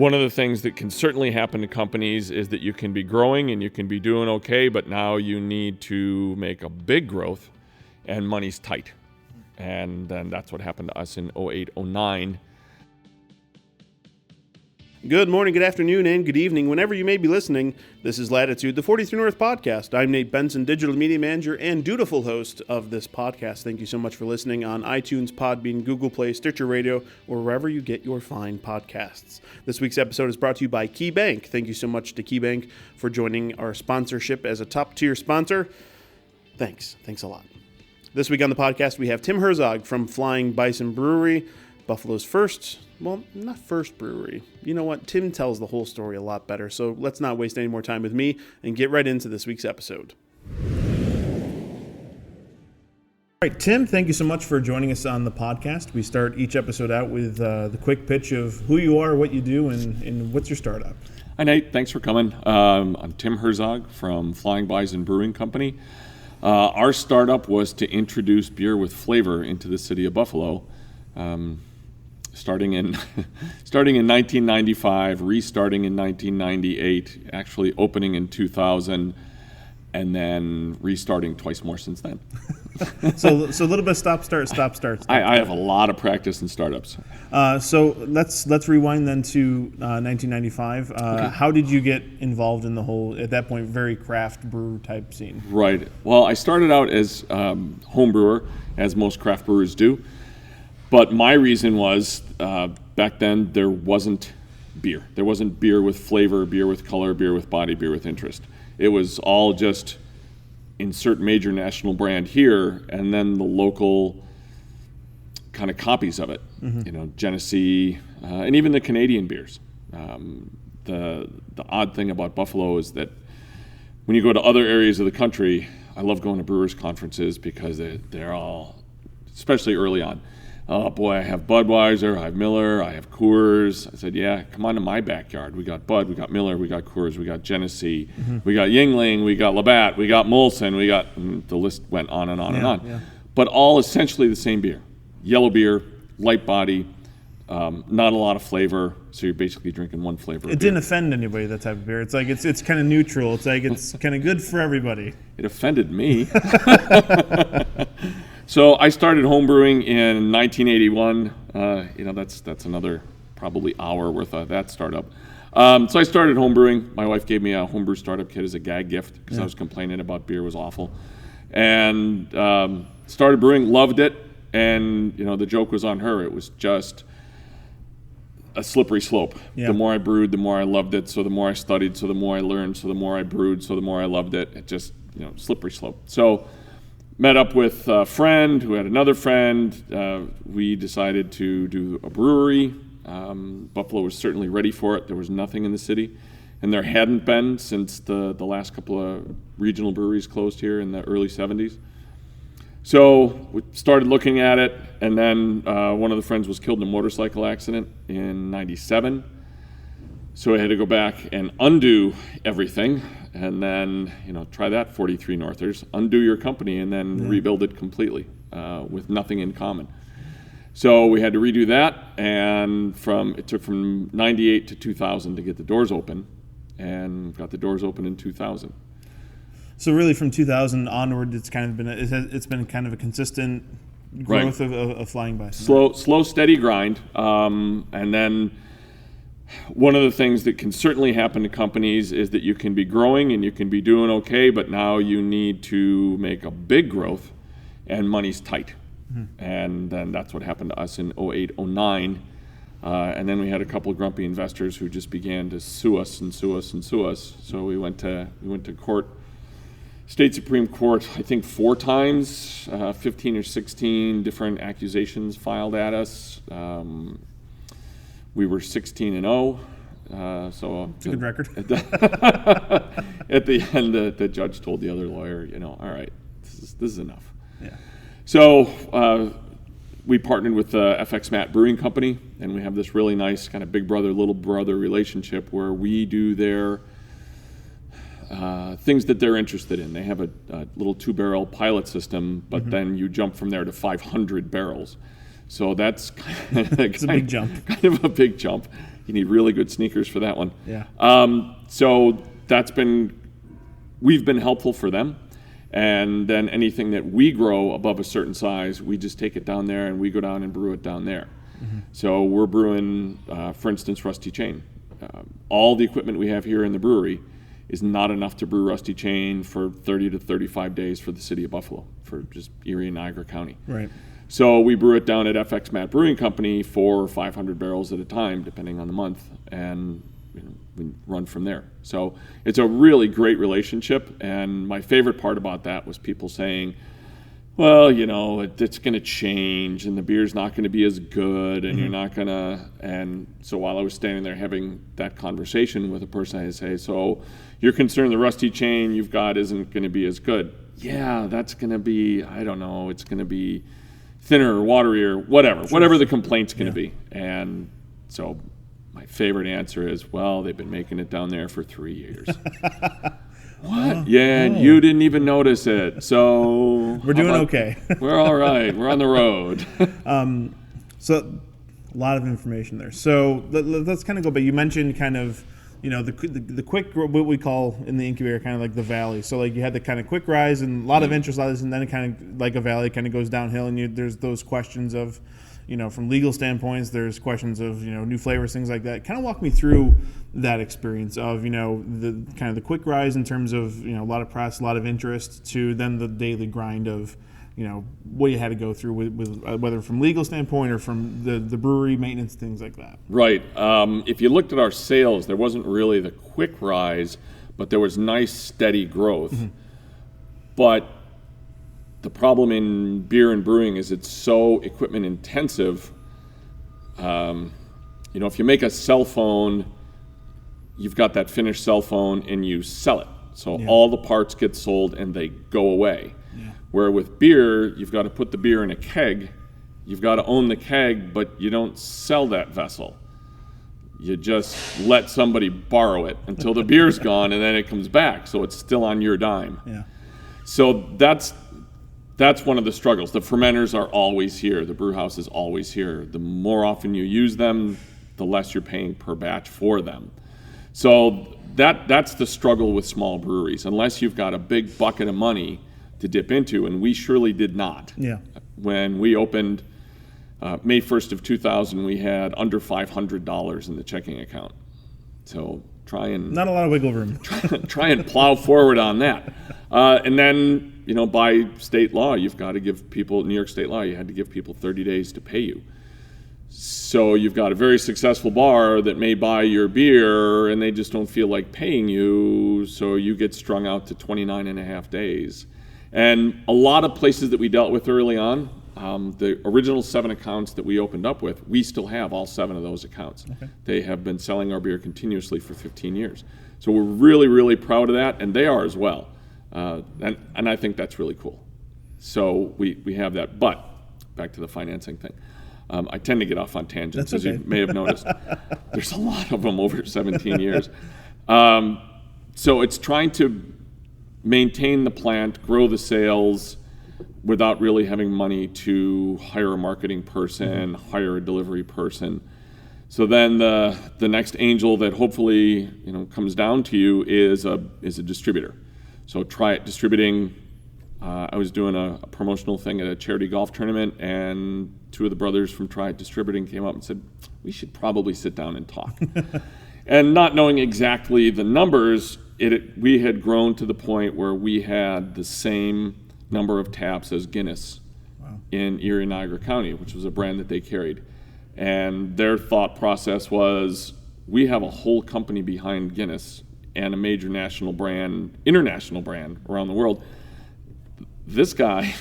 One of the things that can certainly happen to companies is that you can be growing and you can be doing okay, but now you need to make a big growth and money's tight. And then that's what happened to us in 08, 09. Good morning, good afternoon, and good evening. Whenever you may be listening, this is Latitude, the 43 North Podcast. I'm Nate Benson, Digital Media Manager and dutiful host of this podcast. Thank you so much for listening on iTunes, Podbean, Google Play, Stitcher Radio, or wherever you get your fine podcasts. This week's episode is brought to you by KeyBank. Thank you so much to KeyBank for joining our sponsorship as a top-tier sponsor. Thanks a lot. This week on the podcast, we have Tim Herzog from Flying Bison Brewery, Buffalo's first, well, not first brewery. You know what? Tim tells the whole story a lot better, so let's not waste any more time with me and get right into this week's episode. All right, Tim, thank you so much for joining us on the podcast. We start each episode out with the quick pitch of who you are, what you do, and what's your startup. Hi, Nate. Thanks for coming. I'm Tim Herzog from Flying Bison Brewing Company. Our startup was to introduce beer with flavor into the city of Buffalo. Starting in 1995, restarting in 1998, actually opening in 2000, and then restarting twice more since then. So a little bit of stop, start. I have a lot of practice in startups. So let's rewind then to 1995. Okay. How did you get involved in the whole, at that point, very craft brew type scene? Right. Well, I started out as home brewer, as most craft brewers do. But my reason was, back then, there wasn't beer. There wasn't beer with flavor, beer with color, beer with body, beer with interest. It was all just insert major national brand here, and then the local kind of copies of it. Mm-hmm. You know, Genesee, and even the Canadian beers. The odd thing about Buffalo is that when you go to other areas of the country, I love going to brewers conferences because they're all, especially early on, oh boy, I have Budweiser, I have Miller, I have Coors. I said, yeah, come on to my backyard. We got Bud, we got Miller, we got Coors, we got Genesee, we got Yuengling, we got Labatt, we got Molson, and the list went on and on and on. Yeah. But all essentially the same beer. Yellow beer, light body, not a lot of flavor, so you're basically drinking one flavor. It didn't offend anybody, that type of beer. It's like it's kind of neutral. It's like it's kind of good for everybody. It offended me. So I started homebrewing in 1981. That's another probably hour worth of that startup. So I started homebrewing. My wife gave me a homebrew startup kit as a gag gift because I was complaining about beer was awful. And started brewing, loved it. And, the joke was on her. It was just a slippery slope. Yeah. The more I brewed, the more I loved it. So the more I studied, so the more I learned. So the more I brewed, so the more I loved it. It just, slippery slope. So met up with a friend who had another friend. We decided to do a brewery. Buffalo was certainly ready for it. There was nothing in the city, and there hadn't been since the last couple of regional breweries closed here in the early 70s. So we started looking at it, and then one of the friends was killed in a motorcycle accident in 97. So I had to go back and undo everything, and then, try that 43 Northers, undo your company, and then rebuild it completely with nothing in common. So we had to redo that, and it took from 98 to 2000 to get the doors open, and got the doors open in 2000. So really, from 2000 onward, it's been kind of a consistent growth of Flying Bison. Slow, steady grind, and then one of the things that can certainly happen to companies is that you can be growing and you can be doing okay, but now you need to make a big growth, and money's tight. Mm-hmm. And then that's what happened to us in 08, 09. And then we had a couple of grumpy investors who just began to sue us. So we went to court. State Supreme Court, I think 4 times, 15 or 16 different accusations filed at us. We were 16-0, so it's a good record. At the end, the judge told the other lawyer, all right, this is enough. Yeah. So we partnered with FX Matt Brewing Company, and we have this really nice kind of big brother, little brother relationship where we do their things that they're interested in. They have a little 2-barrel pilot system, but then you jump from there to 500 barrels. So that's It's a big jump. Kind of a big jump. You need really good sneakers for that one. Yeah. So we've been helpful for them. And then anything that we grow above a certain size, we just take it down there and we go down and brew it down there. Mm-hmm. So we're brewing, for instance, Rusty Chain. All the equipment we have here in the brewery is not enough to brew Rusty Chain for 30 to 35 days for the city of Buffalo, for just Erie and Niagara County. Right. So we brew it down at FX Matt Brewing Company, 400 or 500 barrels at a time, depending on the month, and we run from there. So it's a really great relationship, and my favorite part about that was people saying, well, it's going to change, and the beer's not going to be as good, and you're not going to, and so while I was standing there having that conversation with a person, I say, so you're concerned the Rusty Chain you've got isn't going to be as good. Yeah, that's going to be, I don't know, it's going to be thinner or waterier, whatever the complaint's going to be. And so my favorite answer is, well, they've been making it down there for 3 years. What? And you didn't even notice it. So we're doing okay. We're all right. We're on the road. So a lot of information there. So let's kind of go back. You mentioned kind of, the quick, what we call in the incubator, kind of like the valley. So like you had the kind of quick rise and a lot of interest, and then it kind of like a valley kind of goes downhill, and there's those questions of, from legal standpoints, there's questions of, new flavors, things like that. Kind of walk me through that experience of, the kind of the quick rise in terms of, a lot of press, a lot of interest, to then the daily grind of, what you had to go through with whether from legal standpoint or from the brewery maintenance, things like that. Right. If you looked at our sales, there wasn't really the quick rise, but there was nice steady growth. Mm-hmm. But the problem in beer and brewing is it's so equipment intensive. If you make a cell phone, you've got that finished cell phone and you sell it. So all the parts get sold and they go away. Yeah. Where with beer, you've got to put the beer in a keg. You've got to own the keg, but you don't sell that vessel. You just let somebody borrow it until the beer's gone and then it comes back. So it's still on your dime. Yeah. So that's one of the struggles. The fermenters are always here. The brew house is always here. The more often you use them, the less you're paying per batch for them. So that's the struggle with small breweries. Unless you've got a big bucket of money to dip into, and we surely did not. Yeah. When we opened May 1st of 2000, we had under $500 in the checking account. So not a lot of wiggle room. try and plow forward on that. And then, by state law, you've got to give people, New York state law, you had to give people 30 days to pay you. So you've got a very successful bar that may buy your beer and they just don't feel like paying you, so you get strung out to 29 and a half days. And a lot of places that we dealt with early on, the original 7 accounts that we opened up with, we still have all 7 of those accounts. Okay. They have been selling our beer continuously for 15 years. So we're really, really proud of that, and they are as well. And I think that's really cool. So we have that. But back to the financing thing. I tend to get off on tangents, as you may have noticed. There's a lot of them over 17 years. So it's trying to maintain the plant, grow the sales, without really having money to hire a marketing person, hire a delivery person. So then the next angel that hopefully comes down to you is a distributor. So Try It Distributing. I was doing a promotional thing at a charity golf tournament, and 2 of the brothers from Try It Distributing came up and said, we should probably sit down and talk. And not knowing exactly the numbers, we had grown to the point where we had the same number of taps as Guinness in Erie and Niagara County, which was a brand that they carried. And their thought process was, we have a whole company behind Guinness and a major national brand, international brand around the world. This guy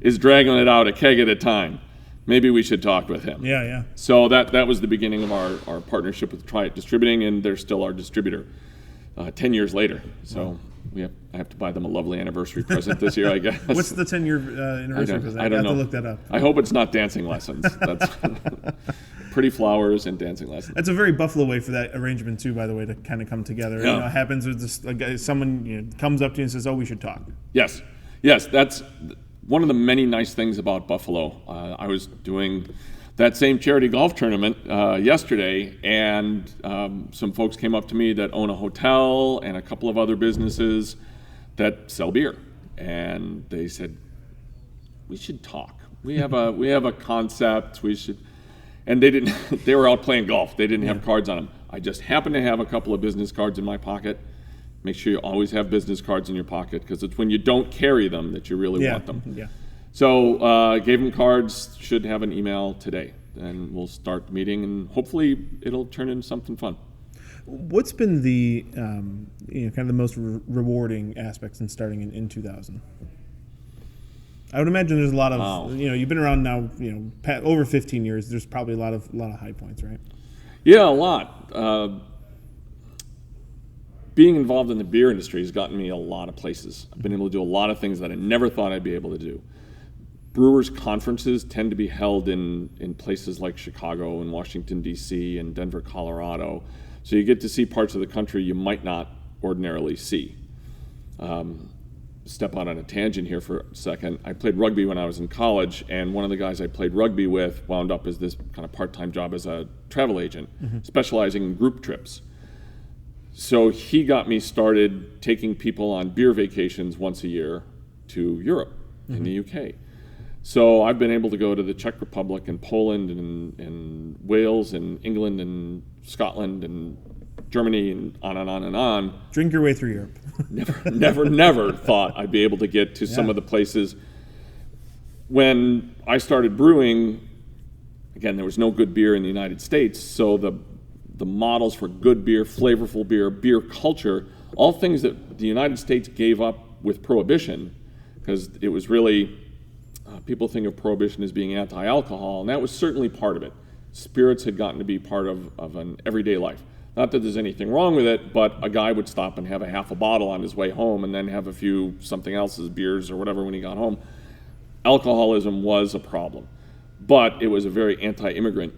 is dragging it out a keg at a time. Maybe we should talk with him. Yeah. So that was the beginning of our partnership with Try It Distributing, and they're still our distributor 10 years later. So I have to buy them a lovely anniversary present this year, I guess. What's the 10-year anniversary present? I don't know. I have to look that up. I hope it's not dancing lessons. That's pretty flowers and dancing lessons. That's a very Buffalo way for that arrangement too, by the way, to kind of come together. Yeah. It happens with this, someone comes up to you and says, "Oh, we should talk." Yes, one of the many nice things about Buffalo, I was doing that same charity golf tournament yesterday, and some folks came up to me that own a hotel and a couple of other businesses that sell beer, and they said, we should talk. We have a concept. We should. And they didn't. They were out playing golf. They didn't have cards on them. I just happened to have a couple of business cards in my pocket. Make sure you always have business cards in your pocket, because it's when you don't carry them that you really want them. Yeah. So gave them cards. Should have an email today, and we'll start the meeting, and hopefully it'll turn into something fun. What's been the kind of the most rewarding aspects in starting in 2000? I would imagine there's a lot of you've been around now over 15 years. There's probably a lot of high points, right? Yeah, a lot. Being involved in the beer industry has gotten me a lot of places. I've been able to do a lot of things that I never thought I'd be able to do. Brewers conferences tend to be held in places like Chicago and Washington, D.C. and Denver, Colorado. So you get to see parts of the country you might not ordinarily see. Step out on a tangent here for a second. I played rugby when I was in college, and one of the guys I played rugby with wound up as this kind of part-time job as a travel agent, specializing in group trips. So he got me started taking people on beer vacations once a year to Europe and the UK. So I've been able to go to the Czech Republic and Poland and Wales and England and Scotland and Germany and on and on and on. Drink your way through Europe. Never thought I'd be able to get to some of the places. When I started brewing, again, there was no good beer in the United States, so the models for good beer, flavorful beer, beer culture, all things that the United States gave up with Prohibition, because it was really, people think of Prohibition as being anti-alcohol, and that was certainly part of it. Spirits had gotten to be part of an everyday life. Not that there's anything wrong with it, but a guy would stop and have a half a bottle on his way home and then have a few something else's beers or whatever when he got home. Alcoholism was a problem, but it was a very anti-immigrant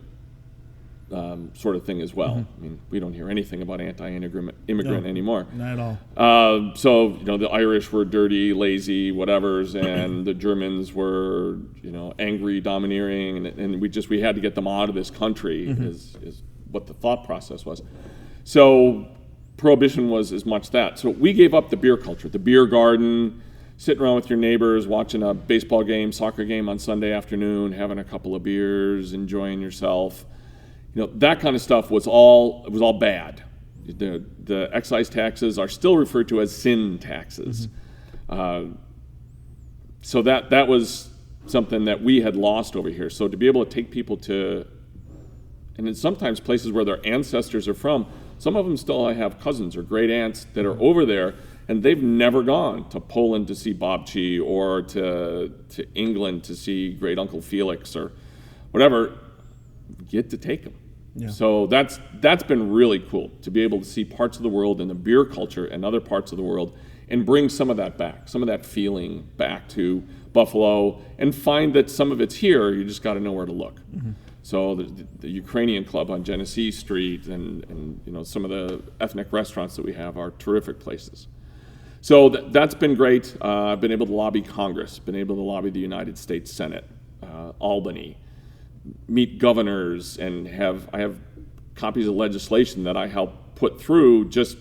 sort of thing as well. I mean, we don't hear anything about anti-immigrant anymore. Not at all. So the Irish were dirty, lazy, whatevers, and the Germans were angry, domineering, and we had to get them out of this country is what the thought process was. So Prohibition was as much that. So we gave up the beer culture, the beer garden, sitting around with your neighbors, watching a baseball game, soccer game on Sunday afternoon, having a couple of beers, enjoying yourself. That kind of stuff was all bad. The excise taxes are still referred to as sin taxes. So that was something that we had lost over here. So to be able to take people to, and in sometimes places where their ancestors are from, some of them still have cousins or great aunts that are over there, and they've never gone to Poland to see Babci or to England to see Great Uncle Felix or whatever. Get to take them. Yeah. So that's been really cool to be able to see parts of the world and the beer culture and other parts of the world and bring some of that back, some of that feeling back to Buffalo, and find that some of it's here. You just got to know where to look. So the Ukrainian club on Genesee Street and some of the ethnic restaurants that we have are terrific places. So that's been great. I've been able to lobby Congress, been able to lobby the United States Senate, Albany, meet governors, and I have copies of legislation that I helped put through just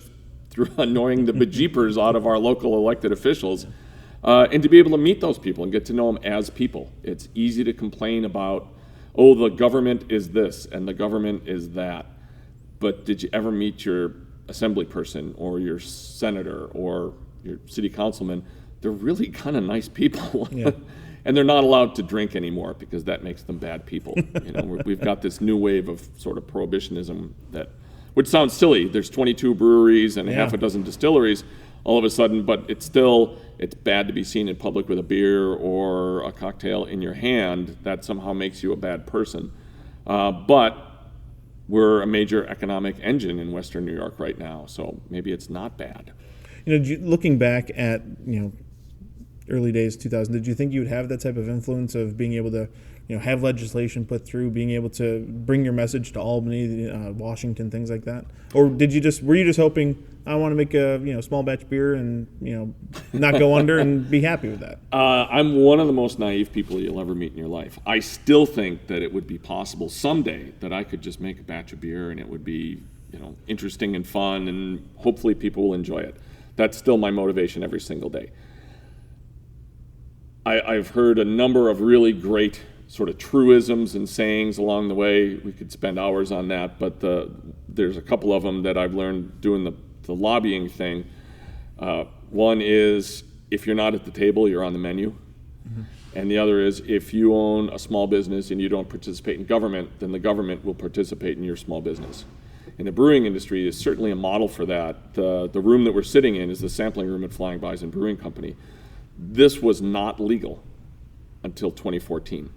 through annoying the bejeepers out of our local elected officials, and to be able to meet those people and get to know them as people. It's easy to complain about, the government is this and the government is that, but did you ever meet your assembly person or your senator or your city councilman? They're really kind of nice people. Yeah. And they're not allowed to drink anymore because that makes them bad people. We've got this new wave of sort of prohibitionism which sounds silly. There's 22 breweries and half a dozen distilleries all of a sudden, but it's bad to be seen in public with a beer or a cocktail in your hand. That somehow makes you a bad person. But we're a major economic engine in Western New York right now, so maybe it's not bad. Looking back at early days, 2000, did you think you would have that type of influence of being able to, have legislation put through, being able to bring your message to Albany, Washington, things like that? Or were you just hoping, I want to make a small batch beer and not go under and be happy with that? I'm one of the most naive people you'll ever meet in your life. I still think that it would be possible someday that I could just make a batch of beer and it would be interesting and fun, and hopefully people will enjoy it. That's still my motivation every single day. I've heard a number of really great sort of truisms and sayings along the way. We could spend hours on that, but there's a couple of them that I've learned doing the lobbying thing. One is, if you're not at the table, you're on the menu. Mm-hmm. And the other is, if you own a small business and you don't participate in government, then the government will participate in your small business. And the brewing industry is certainly a model for that. The room that we're sitting in is the sampling room at Flying Bison Brewing Company. This was not legal until 2014.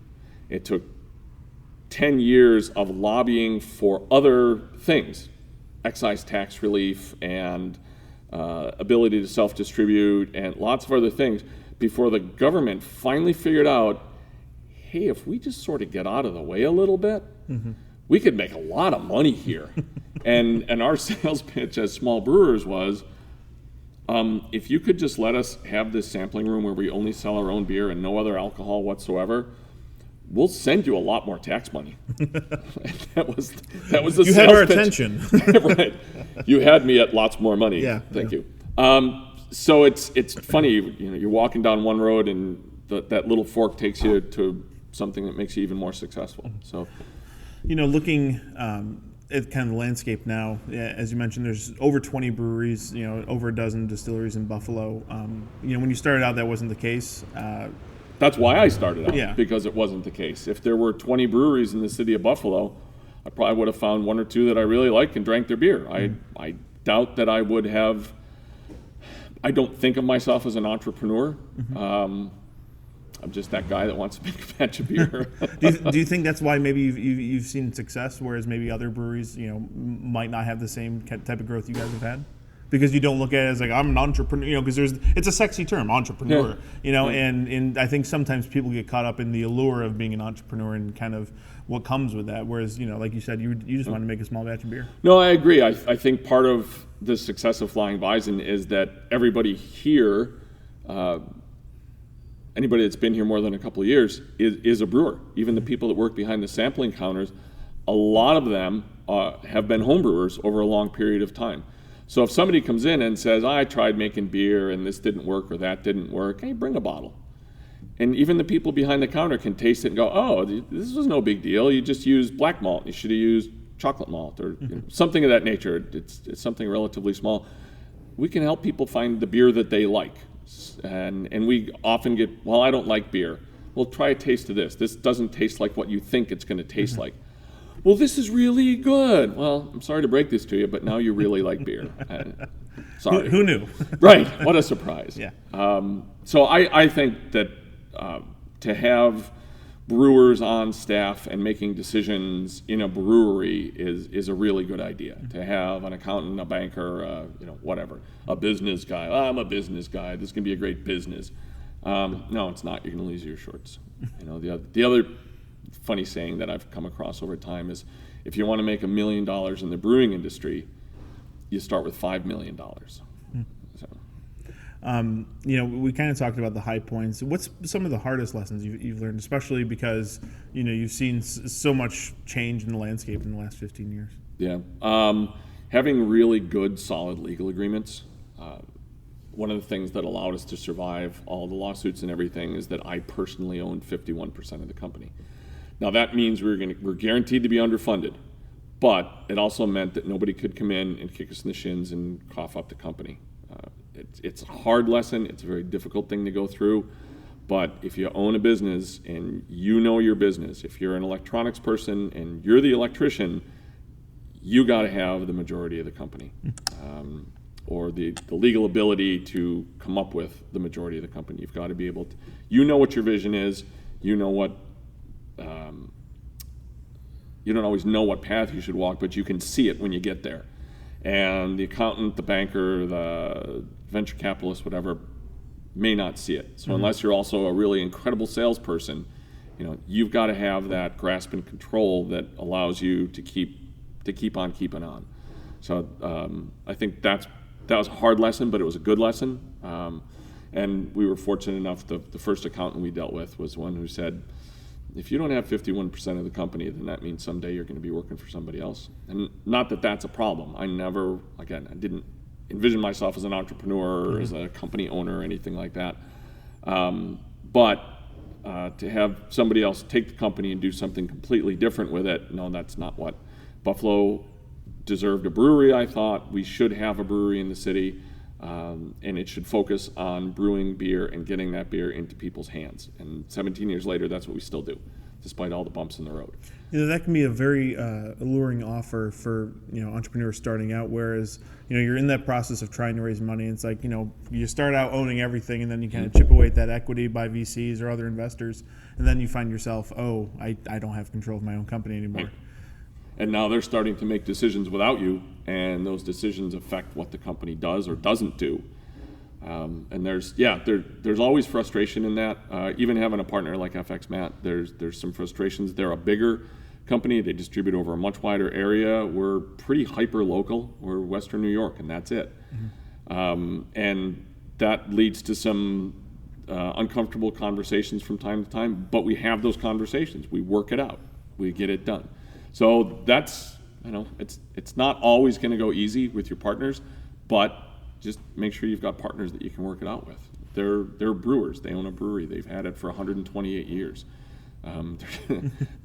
It took 10 years of lobbying for other things, excise tax relief and ability to self-distribute and lots of other things, before the government finally figured out, hey, if we just sort of get out of the way a little bit, mm-hmm. we could make a lot of money here. and our sales pitch as small brewers was, if you could just let us have this sampling room where we only sell our own beer and no other alcohol whatsoever, we'll send you a lot more tax money. that was the you sales had our pitch. attention. Right. You had me at lots more money. Yeah. Thank you. So it's funny, you're walking down one road and that little fork takes you to something that makes you even more successful. So, looking at kind of the landscape now, as you mentioned, there's over 20 breweries, over a dozen distilleries in Buffalo. When you started out, that wasn't the case. That's why I started out, yeah. because it wasn't the case. If there were 20 breweries in the city of Buffalo, I probably would have found one or two that I really liked and drank their beer. Mm-hmm. I doubt that I would have. I don't think of myself as an entrepreneur. Mm-hmm. I'm just that guy that wants to make a batch of beer. Do you think that's why maybe you've seen success, whereas maybe other breweries, might not have the same type of growth you guys have had? Because you don't look at it as like, I'm an entrepreneur, because it's a sexy term, entrepreneur, yeah. And I think sometimes people get caught up in the allure of being an entrepreneur and kind of what comes with that. Whereas, like you said, you just want to make a small batch of beer. No, I agree. I think part of the success of Flying Bison is that everybody here, anybody that's been here more than a couple of years is a brewer. Even the people that work behind the sampling counters, a lot of them have been homebrewers over a long period of time. So if somebody comes in and says, I tried making beer and this didn't work or that didn't work, hey, bring a bottle. And even the people behind the counter can taste it and go, oh, this was no big deal. You just used black malt. You should have used chocolate malt or something of that nature. It's something relatively small. We can help people find the beer that they like. And we often get, well, I don't like beer. Well, try a taste of this. This doesn't taste like what you think it's going to taste like. Well, this is really good. Well, I'm sorry to break this to you, but now you really like beer. Sorry. Who knew? Right. What a surprise. Yeah. So I think that to have brewers on staff and making decisions in a brewery is a really good idea. To have an accountant, a banker, whatever, a business guy. I'm a business guy. This is going to be a great business. No, it's not. You're going to lose your shorts. The other funny saying that I've come across over time is, if you want to make $1 million in the brewing industry, you start with $5 million. So. We kind of talked about the high points. What's some of the hardest lessons you've learned, especially because you've seen so much change in the landscape in the last 15 years? Yeah, having really good, solid legal agreements. One of the things that allowed us to survive all the lawsuits and everything is that I personally owned 51% of the company. Now that means we're guaranteed to be underfunded, but it also meant that nobody could come in and kick us in the shins and cough up the company. It's a hard lesson. It's a very difficult thing to go through. But if you own a business and you know your business, if you're an electronics person and you're the electrician, you got to have the majority of the company, or the legal ability to come up with the majority of the company. You've got to be able to, what your vision is. You know what. You don't always know what path you should walk, but you can see it when you get there. And the accountant, the banker, the venture capitalist, whatever, may not see it. So unless you're also a really incredible salesperson, you've got to have that grasp and control that allows you to keep on keeping on. So I think that was a hard lesson, but it was a good lesson. And we were fortunate enough, the first accountant we dealt with was one who said, if you don't have 51% of the company, then that means someday you're going to be working for somebody else. And not that that's a problem. I didn't envision myself as an entrepreneur or as a company owner or anything like that. But to have somebody else take the company and do something completely different with it, no, that's not what. Buffalo deserved a brewery, I thought. We should have a brewery in the city, and it should focus on brewing beer and getting that beer into people's hands. And 17 years later, that's what we still do, despite all the bumps in the road. That can be a very alluring offer for entrepreneurs starting out, whereas you're in that process of trying to raise money, and it's like you start out owning everything, and then you kind of chip away at that equity by VCs or other investors, and then you find yourself, I don't have control of my own company anymore. Right. And now they're starting to make decisions without you, and those decisions affect what the company does or doesn't do. And there's always frustration in that. Even having a partner like FX Matt, there's some frustrations. They're a bigger company. They distribute over a much wider area. We're pretty hyper local. We're Western New York, and that's it. And that leads to some uncomfortable conversations from time to time. But we have those conversations. We work it out. We get it done. So that's it's not always going to go easy with your partners, but just make sure you've got partners that you can work it out with. They're brewers. They own a brewery. They've had it for 128 years.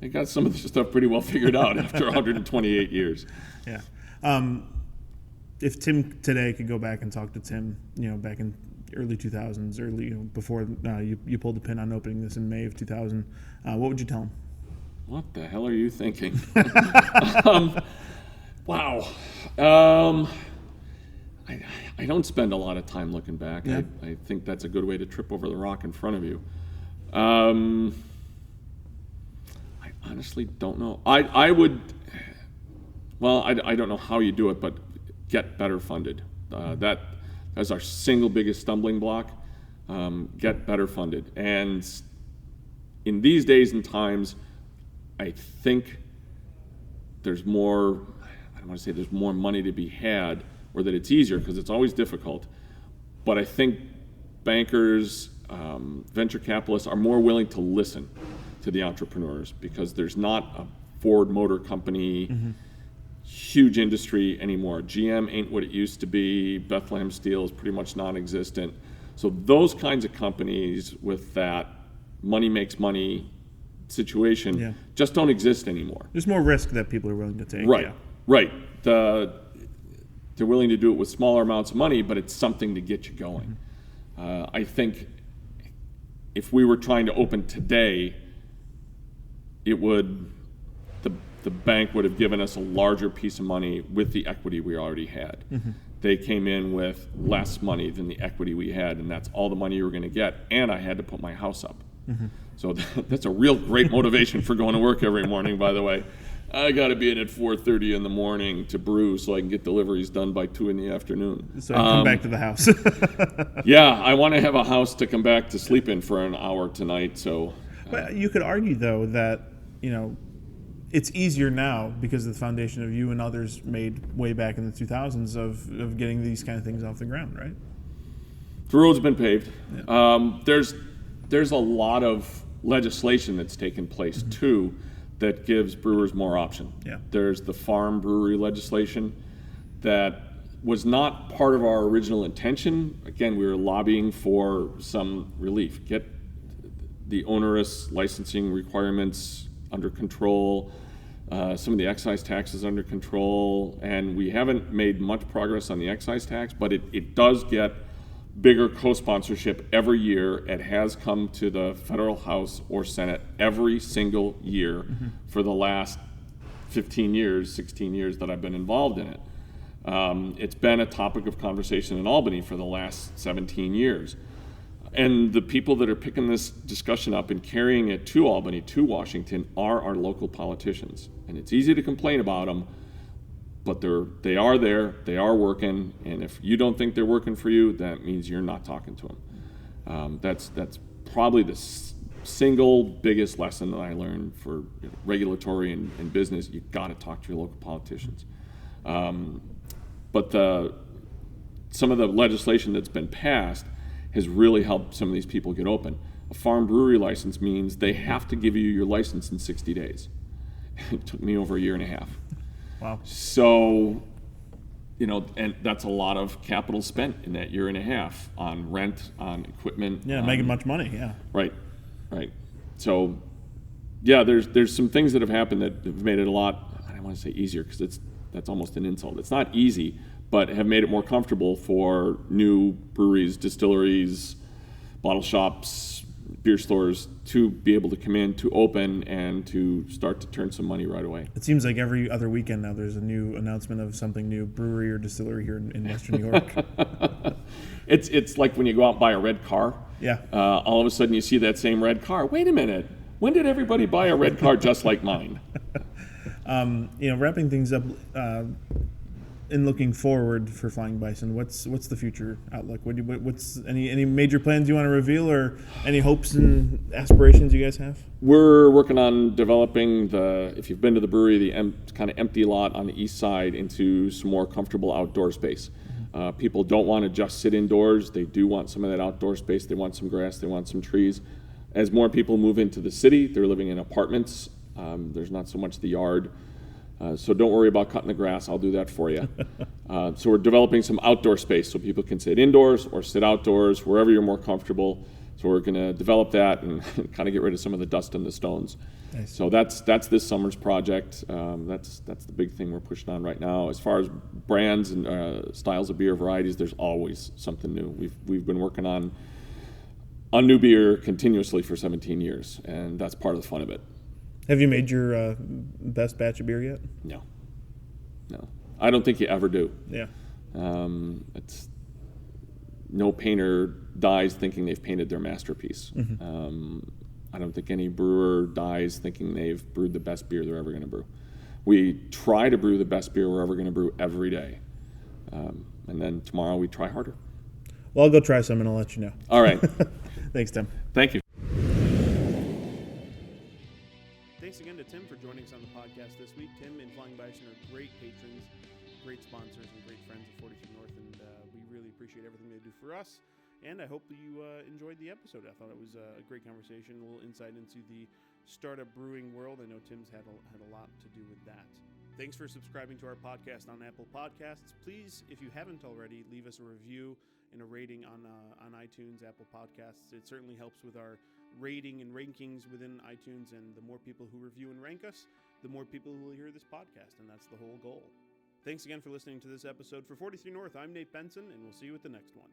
They got some of this stuff pretty well figured out after 128 years. Yeah. If Tim today could go back and talk to Tim, back in early 2000s, before you pulled the pin on opening this in May of 2000, what would you tell him? What the hell are you thinking? Wow. I don't spend a lot of time looking back. Yeah. I think that's a good way to trip over the rock in front of you. I honestly don't know. I would, I don't know how you do it, but get better funded. That's our single biggest stumbling block. Get better funded. And in these days and times, I think there's more, I don't want to say there's more money to be had or that it's easier, because it's always difficult. But I think bankers, venture capitalists are more willing to listen to the entrepreneurs, because there's not a Ford Motor Company, huge industry anymore. GM ain't what it used to be. Bethlehem Steel is pretty much non-existent. So those kinds of companies with that money makes money situation just don't exist anymore. There's more risk that people are willing to take. Right, right. They're willing to do it with smaller amounts of money, but it's something to get you going. I think if we were trying to open today, the bank would have given us a larger piece of money with the equity we already had. They came in with less money than the equity we had, and that's all the money you were going to get, and I had to put my house up. So that's a real great motivation for going to work every morning, by the way. I got to be in at 4:30 in the morning to brew so I can get deliveries done by 2 in the afternoon. So I come back to the house. Yeah, I want to have a house to come back to sleep in for an hour tonight. So, but you could argue, though, that it's easier now because of the foundation of you and others made way back in the 2000s of getting these kind of things off the ground, right? The road's been paved. Yeah. There's a lot of legislation that's taken place too that gives brewers more option. Yeah. There's the farm brewery legislation that was not part of our original intention. Again, we were lobbying for some relief. Get the onerous licensing requirements under control, some of the excise taxes under control, and we haven't made much progress on the excise tax, but it does get bigger co-sponsorship every year. It has come to the federal House or Senate every single year for the last 15 years, 16 years that I've been involved in it. It's been a topic of conversation in Albany for the last 17 years. And the people that are picking this discussion up and carrying it to Albany, to Washington, are our local politicians. And it's easy to complain about them, but they are there, they are working, and if you don't think they're working for you, that means you're not talking to them. That's probably the single biggest lesson that I learned for regulatory and business. You've got to talk to your local politicians. But some of the legislation that's been passed has really helped some of these people get open. A farm brewery license means they have to give you your license in 60 days. It took me over a year and a half. Wow. So, and that's a lot of capital spent in that year and a half on rent, on equipment. Yeah, making much money, yeah. Right. So, yeah, there's some things that have happened that have made it a lot, I don't want to say easier because that's almost an insult. It's not easy, but have made it more comfortable for new breweries, distilleries, bottle shops, beer stores to be able to come in, to open, and to start to turn some money right away. It seems like every other weekend now there's a new announcement of something new, brewery or distillery here in Western New York. It's like when you go out and buy a red car. Yeah. All of a sudden you see that same red car. Wait a minute. When did everybody buy a red car just like mine? Wrapping things up, in looking forward for Flying Bison, what's the future outlook? What's any major plans you want to reveal, or any hopes and aspirations you guys have? We're working on developing if you've been to the brewery, the kind of empty lot on the east side into some more comfortable outdoor space. People don't want to just sit indoors. They do want some of that outdoor space. They want some grass. They want some trees. As more people move into the city, they're living in apartments. There's not so much the yard. So don't worry about cutting the grass. I'll do that for you. So we're developing some outdoor space so people can sit indoors or sit outdoors, wherever you're more comfortable. So we're going to develop that and kind of get rid of some of the dust and the stones. Nice. So that's this summer's project. That's the big thing we're pushing on right now. As far as brands and styles of beer varieties, there's always something new. We've been working on new beer continuously for 17 years, and that's part of the fun of it. Have you made your best batch of beer yet? No. I don't think you ever do. Yeah. It's no painter dies thinking they've painted their masterpiece. Mm-hmm. I don't think any brewer dies thinking they've brewed the best beer they're ever going to brew. We try to brew the best beer we're ever going to brew every day. And then tomorrow we try harder. Well, I'll go try some and I'll let you know. All right. Thanks, Tim. Thank you. Thanks again to Tim for joining us on the podcast this week. Tim and Flying Bison are great patrons, great sponsors, and great friends of 42 North, and we really appreciate everything they do for us. And I hope that you enjoyed the episode. I thought it was a great conversation, a little insight into the startup brewing world. I know Tim's had a lot to do with that. Thanks for subscribing to our podcast on Apple Podcasts. Please, if you haven't already, leave us a review and a rating on iTunes, Apple Podcasts. It certainly helps with our rating and rankings within iTunes, and the more people who review and rank us, the more people who will hear this podcast, and that's the whole goal. Thanks again for listening to this episode. For 43 North, I'm Nate Benson, and we'll see you at the next one.